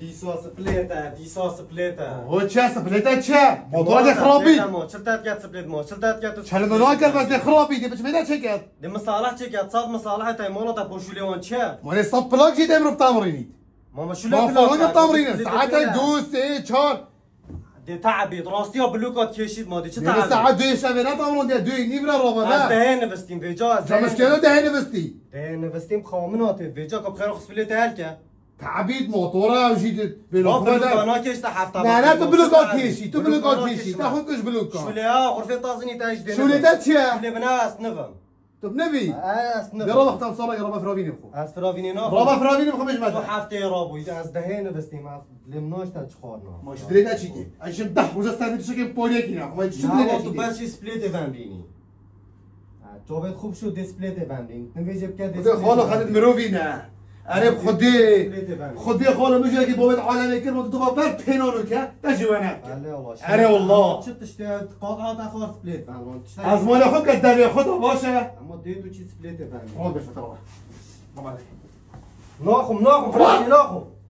دیسا سپلیته دیسا سپلیته هو چه سپلیته چه؟ موتور خرابی شلتت کرد سپلیت ما شلتت کرد چه منو کرد بس خرابی دی بچ میده چه کرد؟ دی مصالح چه کرد صاد مصالح تای مولا تا پوشولی وان چه؟ مال صد پلاک جيت امرو بتمريني ماما شو ما فوق التمرين ساعتها دوس 3 4 دي تعبي دراستي بلوكات كيشيت ما دي چه تعبي تعبي ساعات دوی شبیه تمرین دی دوی نیبرا رو از بنا دهه نوستیم ویجا از جا مشکل دهنی بستی دهه نوستیم خامنات ویجا که بخیر خص بلیت هل که تعبید موتوره و جيت ما بلوك بلوكانا كيش تحت نه تو بلوكات كيشي تو بلوكات كيشي تاخذ كش شو بلوكات اللي غرفة طازني تاج دي شو اللي تاتشيا اللي بناس نفهم طب نبي اس نفهم يلا وقت صار يلا فرافيني بخو از فرافيني ناخذ رابا فرافيني بخو مش تو ماذا حفته رابو از دهه نوستیم از لمناش تا چخارنا مش دريت اشيتي ايش مدح وجا استنى تشكي بوليكي ما شو نه دريت تو اشيتي بس سپلیت فهمدینی جاوید خوب شد دیسپلیت فهمدین نمیشه که خاله خالد مروفي نه انا بخدي خدي خاله مش هيك بوبت عالمي كلمه تو بر بينونو كا تجوانا بله والله اره والله چه تشتهت قاطعات اخر سپلیت فهمون از مال خود کدبی خدا باشه اما دیتو چی سپلیت فهمدین خود بشه طبعا ناخم فرافيني ناخم